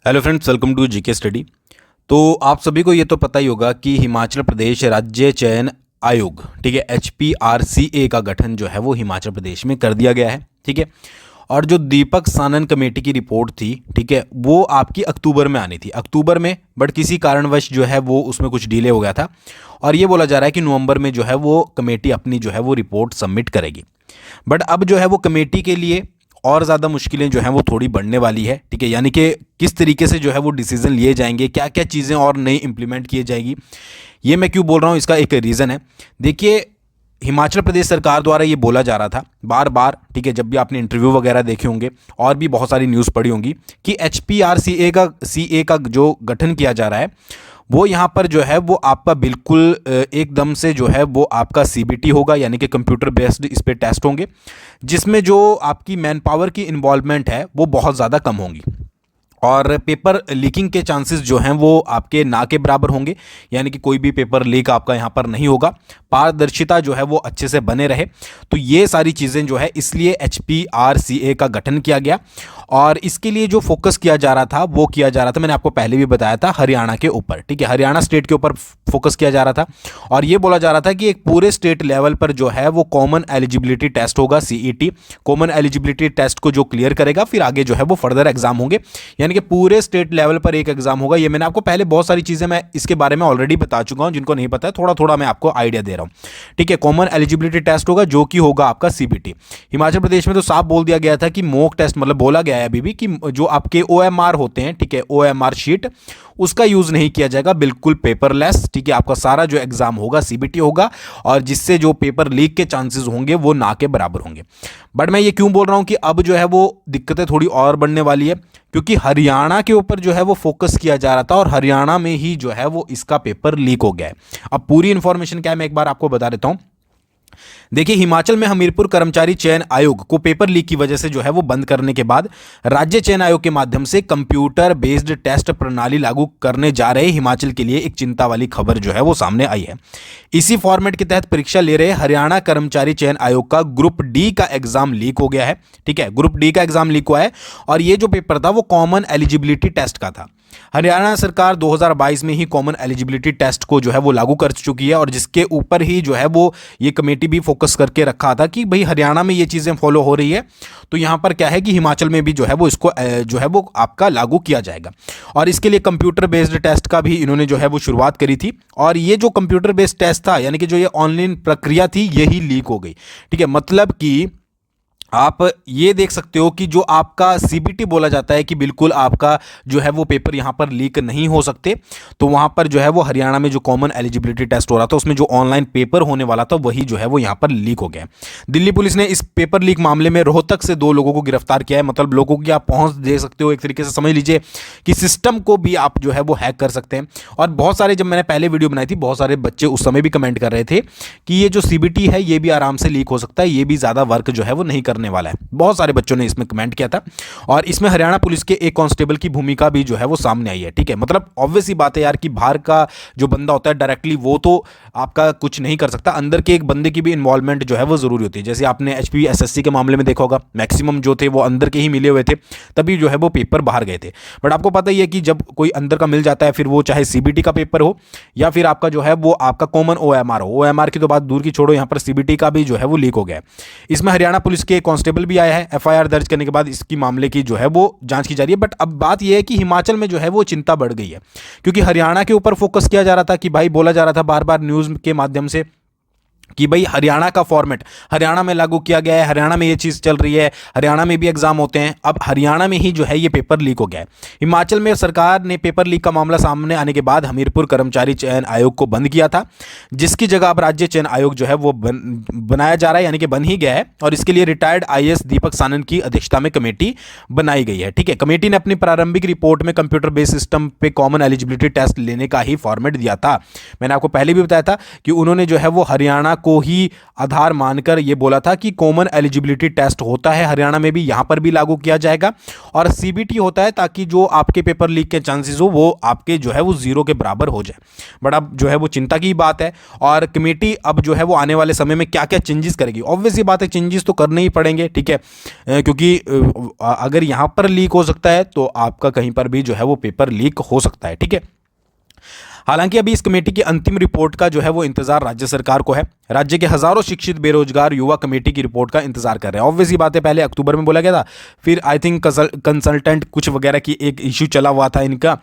Hello friends, welcome to GK study. तो आप सभी को ये तो पता ही होगा कि हिमाचल प्रदेश राज्य चयन आयोग, ठीक है, HPRCA का गठन जो है वो हिमाचल प्रदेश में कर दिया गया है। ठीक है, और जो दीपक सानन कमेटी की रिपोर्ट थी, ठीक है, वो आपकी अक्टूबर में आनी थी, अक्टूबर में, बट किसी कारणवश जो है वो उसमें कुछ डिले हो गया था और ये बोला जा रहा है कि नवंबर में जो है वो कमेटी अपनी जो है वो रिपोर्ट सबमिट करेगी। बट अब जो है वो कमेटी के लिए और ज़्यादा मुश्किलें जो हैं वो थोड़ी बढ़ने वाली है। ठीक है, यानी कि किस तरीके से जो है वो डिसीजन लिए जाएंगे, क्या क्या चीज़ें और नई इंप्लीमेंट किए जाएगी। ये मैं क्यों बोल रहा हूँ, इसका एक रीज़न है। देखिए, हिमाचल प्रदेश सरकार द्वारा ये बोला जा रहा था बार बार, ठीक है, जब भी आपने इंटरव्यू वगैरह देखे होंगे और भी बहुत सारी न्यूज़ पढ़ी होंगी कि HPRCA का जो गठन किया जा रहा है वो यहाँ पर जो है वो आपका बिल्कुल एकदम से जो है वो आपका CBT होगा, यानी कि कंप्यूटर बेस्ड इस पे टेस्ट होंगे, जिसमें जो आपकी मैन पावर की इन्वॉल्वमेंट है वो बहुत ज़्यादा कम होंगी और पेपर लीकिंग के चांसेस जो हैं वो आपके ना के बराबर होंगे, यानी कि कोई भी पेपर लीक आपका यहाँ पर नहीं होगा, पारदर्शिता जो है वो अच्छे से बने रहे। तो ये सारी चीज़ें जो है इसलिए HPRCA का गठन किया गया और इसके लिए जो फोकस किया जा रहा था वो किया जा रहा था, मैंने आपको पहले भी बताया था, हरियाणा के ऊपर। ठीक है, हरियाणा स्टेट के ऊपर फोकस किया जा रहा था और ये बोला जा रहा था कि एक पूरे स्टेट लेवल पर जो है वो कॉमन एलिजिबिलिटी टेस्ट होगा, CET। कॉमन एलिजिबिलिटी टेस्ट को जो क्लियर करेगा फिर आगे जो है वो फर्दर एग्जाम होंगे, यानी कि पूरे स्टेट लेवल पर एक एग्जाम होगा। ये मैंने आपको पहले बहुत सारी चीज़ें मैं इसके बारे में ऑलरेडी बता चुका हूं, जिनको नहीं पता है थोड़ा थोड़ा मैं आपको आइडिया दे रहा हूं। ठीक है, कॉमन एलिजिबिलिटी टेस्ट होगा जो कि होगा आपका CBT। हिमाचल प्रदेश में तो साफ बोल दिया गया था कि मॉक टेस्ट, मतलब बोला गया है अभी भी कि जो आपके OMR होते हैं, ठीक है, OMR शीट, उसका यूज़ नहीं किया जाएगा, बिल्कुल पेपरलेस। ठीक है, आपका सारा जो एग्जाम होगा CBT होगा और जिससे जो पेपर लीक के चांसेस होंगे वो ना के बराबर होंगे। बट मैं ये क्यों बोल रहा हूँ कि अब जो है वो दिक्कतें थोड़ी और बढ़ने वाली है, क्योंकि हरियाणा के ऊपर जो है वो फोकस किया जा रहा था और हरियाणा में ही जो है वो इसका पेपर लीक हो गया है। अब पूरी इंफॉर्मेशन क्या है मैं एक बार आपको बता देता हूँ। देखिए, हिमाचल में हमीरपुर कर्मचारी चयन आयोग को पेपर लीक की वजह से जो है वो बंद करने के बाद राज्य चयन आयोग के माध्यम से कंप्यूटर बेस्ड टेस्ट प्रणाली लागू करने जा रहे हिमाचल के लिए एक चिंता वाली खबर जो है वो सामने आई है। इसी फॉर्मेट के तहत परीक्षा ले रहे हरियाणा कर्मचारी चयन आयोग का ग्रुप डी का एग्जाम लीक हो गया है। ठीक है, ग्रुप डी का एग्जाम लीक हुआ है और ये जो पेपर था वो कॉमन एलिजिबिलिटी टेस्ट का था। हरियाणा सरकार 2022 में ही कॉमन एलिजिबिलिटी टेस्ट को जो है वो लागू कर चुकी है और जिसके ऊपर ही जो है वो ये कमेटी भी फोकस करके रखा था कि भाई हरियाणा में ये चीज़ें फॉलो हो रही है, तो यहाँ पर क्या है कि हिमाचल में भी जो है वो इसको जो है वो आपका लागू किया जाएगा। और इसके लिए कंप्यूटर बेस्ड टेस्ट का भी इन्होंने जो है वो शुरुआत करी थी और ये जो कंप्यूटर बेस्ड टेस्ट था, यानी कि जो ये ऑनलाइन प्रक्रिया थी, यही लीक हो गई। ठीक है, मतलब कि आप ये देख सकते हो कि जो आपका CBT बोला जाता है कि बिल्कुल आपका जो है वो पेपर यहाँ पर लीक नहीं हो सकते, तो वहाँ पर जो है वो हरियाणा में जो कॉमन एलिजिबिलिटी टेस्ट हो रहा था उसमें जो ऑनलाइन पेपर होने वाला था वही जो है वो यहाँ पर लीक हो गया। दिल्ली पुलिस ने इस पेपर लीक मामले में रोहतक से 2 लोगों को गिरफ्तार किया है। मतलब लोगों की आप पहुँच दे सकते हो, एक तरीके से समझ लीजिए कि सिस्टम को भी आप जो है वो हैक कर सकते हैं। और बहुत सारे, जब मैंने पहले वीडियो बनाई थी, बहुत सारे बच्चे उस समय भी कमेंट कर रहे थे कि ये जो CBT है ये भी आराम से लीक हो सकता है, ये भी ज़्यादा वर्क जो है वो नहीं करने वाला है। बहुत सारे बच्चों ने इसमें कमेंट किया था और इसमें हरियाणा पुलिस के एक कांस्टेबल की भूमिका भी जो है वो सामने आई है। ठीक है, मतलब ऑब्वियस ही बात है यार कि बाहर का जो बंदा होता है डायरेक्टली वो तो आपका कुछ नहीं कर सकता, अंदर के एक बंदे की भी इन्वॉल्वमेंट जो है वो जरूरी होती है। जैसे आपने HPSSC के मामले में देखा होगा, मैक्सिमम जो थे वो अंदर के ही मिले हुए थे, तभी जो है वो पेपर बाहर गए थे। बट आपको पता ही है कि जब कोई अंदर का मिल जाता है, फिर वो चाहे CBT का पेपर हो या फिर आपका जो है वो आपका कॉमन OMR हो, OMR की तो बात दूर की छोड़ो, यहाँ पर CBT का भी जो है वो लीक हो गया है। इसमें हरियाणा पुलिस के कांस्टेबल भी आया है। FIR दर्ज करने के बाद इसकी मामले की जो है वो जांच की जा रही है। बट अब बात यह है कि हिमाचल में जो है वो चिंता बढ़ गई है, क्योंकि हरियाणा के ऊपर फोकस किया जा रहा था कि भाई, बोला जा रहा था बार बार न्यूज़ के माध्यम से कि भाई हरियाणा का फॉर्मेट हरियाणा में लागू किया गया है, हरियाणा में ये चीज़ चल रही है, हरियाणा में भी एग्जाम होते हैं। अब हरियाणा में ही जो है ये पेपर लीक हो गया है। हिमाचल में सरकार ने पेपर लीक का मामला सामने आने के बाद हमीरपुर कर्मचारी चयन आयोग को बंद किया था, जिसकी जगह अब राज्य चयन आयोग जो है वो बनाया जा रहा है, यानी कि बन ही गया है। और इसके लिए रिटायर्ड IAS दीपक सानन की अध्यक्षता में कमेटी बनाई गई है। ठीक है, कमेटी ने अपनी प्रारंभिक रिपोर्ट में कंप्यूटर बेस्ड सिस्टम पे कॉमन एलिजिबिलिटी टेस्ट लेने का ही फॉर्मेट दिया था। मैंने आपको पहले भी बताया था कि उन्होंने जो है वो हरियाणा को ही आधार मानकर ये बोला था कि कॉमन एलिजिबिलिटी टेस्ट होता है हरियाणा में भी, यहाँ पर भी लागू किया जाएगा, और सीबीटी होता है ताकि जो आपके पेपर लीक के चांसेस हो वो आपके जो है वो जीरो के बराबर हो जाए। बट अब जो है वो चिंता की बात है, और कमेटी अब जो है वो आने वाले समय में क्या क्या चेंजेस करेगी। ऑब्वियस ही बात है, चेंजेस तो करने ही पड़ेंगे, ठीक है, क्योंकि अगर यहाँ पर लीक हो सकता है तो आपका कहीं पर भी जो है वो पेपर लीक हो सकता है, ठीक है। हालांकि अभी इस कमेटी की अंतिम रिपोर्ट का जो है वो इंतजार राज्य सरकार को है। राज्य के हजारों शिक्षित बेरोजगार युवा कमेटी की रिपोर्ट का इंतजार कर रहे हैं। ऑब्वियसली बात है, पहले अक्टूबर में बोला गया था, फिर आई थिंक कंसल्टेंट कुछ वगैरह की एक इशू चला हुआ था इनका,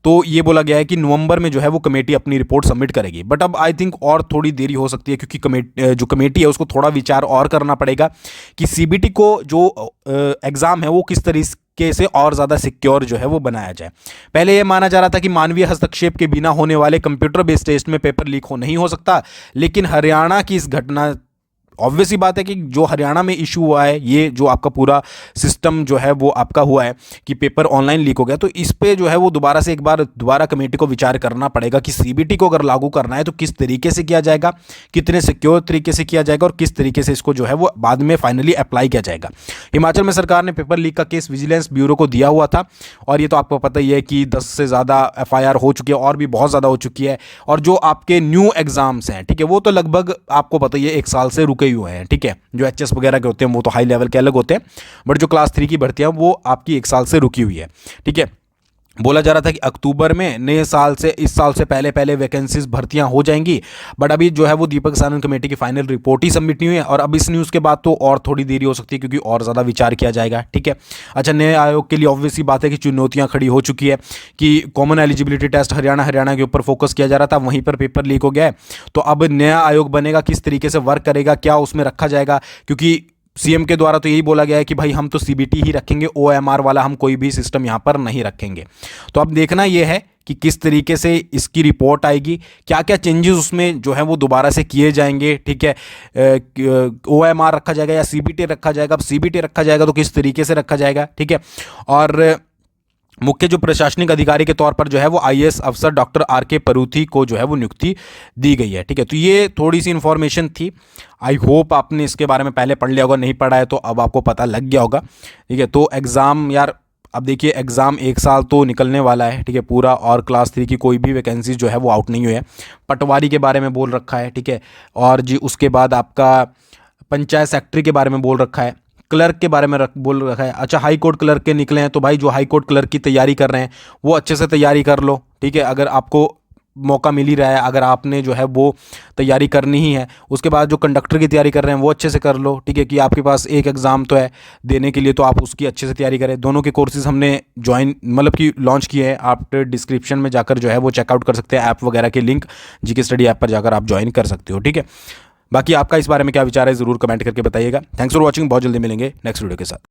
तो ये बोला गया है कि नवंबर में जो है वो कमेटी अपनी रिपोर्ट सबमिट करेगी। बट अब आई थिंक और थोड़ी देरी हो सकती है, क्योंकि जो कमेटी है उसको थोड़ा विचार और करना पड़ेगा कि सीबीटी को जो एग्ज़ाम है वो किस तरीके से और ज़्यादा सिक्योर जो है वो बनाया जाए। पहले ये माना जा रहा था कि मानवीय हस्तक्षेप के बिना होने वाले कंप्यूटर बेस्ड टेस्ट में पेपर लीक हो नहीं हो सकता, लेकिन हरियाणा की इस घटना, ऑब्वियस ही बात है कि जो हरियाणा में इशू हुआ है, ये जो आपका पूरा सिस्टम जो है वो आपका हुआ है कि पेपर ऑनलाइन लीक हो गया, तो इस पे जो है वो दोबारा कमेटी को विचार करना पड़ेगा कि सीबीटी को अगर लागू करना है तो किस तरीके से किया जाएगा, कितने सिक्योर तरीके से किया जाएगा, और किस तरीके से इसको जो है वो बाद में फाइनली अप्लाई किया जाएगा। हिमाचल में सरकार ने पेपर लीक का केस विजिलेंस ब्यूरो को दिया हुआ था, और ये तो आपको पता ही है कि 10 से ज़्यादा एफआईआर हो चुकी है, और भी बहुत ज़्यादा हो चुकी है। और जो आपके न्यू एग्जाम्स हैं, ठीक है, वो तो लगभग आपको पता ही है 1 साल से रुके हुए हैं, ठीक है। जो एचएस वगैरह के होते हैं वो तो हाई लेवल के अलग होते हैं, बट जो क्लास 3 की भर्तियां वो आपकी 1 साल से रुकी हुई है, ठीक है। बोला जा रहा था कि अक्टूबर में नए साल से, इस साल से पहले पहले वैकेंसीज भर्तियां हो जाएंगी, बट अभी जो है वो दीपक सानन कमेटी की फाइनल रिपोर्ट ही सबमिट नहीं हुई है, और अब इस न्यूज़ के बाद तो और थोड़ी देरी हो सकती है, क्योंकि और ज़्यादा विचार किया जाएगा, ठीक है। अच्छा, नए आयोग के लिए ऑब्वियसली बात है कि चुनौतियां खड़ी हो चुकी है कि कॉमन एलिजिबिलिटी टेस्ट हरियाणा के ऊपर फोकस किया जा रहा था, वहीं पर पेपर लीक हो गया है। तो अब नया आयोग बनेगा, किस तरीके से वर्क करेगा, क्या उसमें रखा जाएगा, क्योंकि सीएम के द्वारा तो यही बोला गया है कि भाई हम तो सीबीटी ही रखेंगे, ओएमआर वाला हम कोई भी सिस्टम यहाँ पर नहीं रखेंगे। तो अब देखना यह है कि किस तरीके से इसकी रिपोर्ट आएगी, क्या क्या चेंजेस उसमें जो है वो दोबारा से किए जाएंगे, ठीक है। ओएमआर रखा जाएगा या सीबीटी रखा जाएगा, अब सीबीटी रखा जाएगा तो किस तरीके से रखा जाएगा, ठीक है। और मुख्य जो प्रशासनिक अधिकारी के तौर पर जो है वो आईएएस अफसर डॉक्टर आर.के. परूथी को जो है वो नियुक्ति दी गई है, ठीक है। तो ये थोड़ी सी इन्फॉर्मेशन थी, आई होप आपने इसके बारे में पहले पढ़ लिया होगा, नहीं पढ़ा है तो अब आपको पता लग गया होगा, ठीक है। तो एग्ज़ाम यार, अब देखिए एग्ज़ाम 1 साल तो निकलने वाला है, ठीक है पूरा, और क्लास 3 की कोई भी वैकेंसी जो है वो आउट नहीं हुई है। पटवारी के बारे में बोल रखा है, ठीक है, और जी उसके बाद आपका पंचायत सेक्रेटरी के बारे में बोल रखा है, क्लर्क के बारे में बोल रखा है। अच्छा, हाई कोर्ट क्लर्क के निकले हैं, तो भाई जो हाई कोर्ट क्लर्क की तैयारी कर रहे हैं वो अच्छे से तैयारी कर लो, ठीक है, अगर आपको मौका मिल ही रहा है, अगर आपने जो है वो तैयारी करनी ही है। उसके बाद जो कंडक्टर की तैयारी कर रहे हैं वो अच्छे से कर लो, ठीक है, कि आपके पास एक एग्ज़ाम तो है देने के लिए, तो आप उसकी अच्छे से तैयारी करें। दोनों के कोर्सेज हमने मतलब कि लॉन्च किए हैं, आप डिस्क्रिप्शन में जाकर जो है वो चेकआउट कर सकते हैं, ऐप वगैरह के लिंक जीके स्टडी ऐप पर जाकर आप ज्वाइन कर सकते हो, ठीक है। बाकी आपका इस बारे में क्या विचार है ज़रूर कमेंट करके बताइएगा। थैंक्स फॉर वॉचिंग, बहुत जल्दी मिलेंगे नेक्स्ट वीडियो के साथ।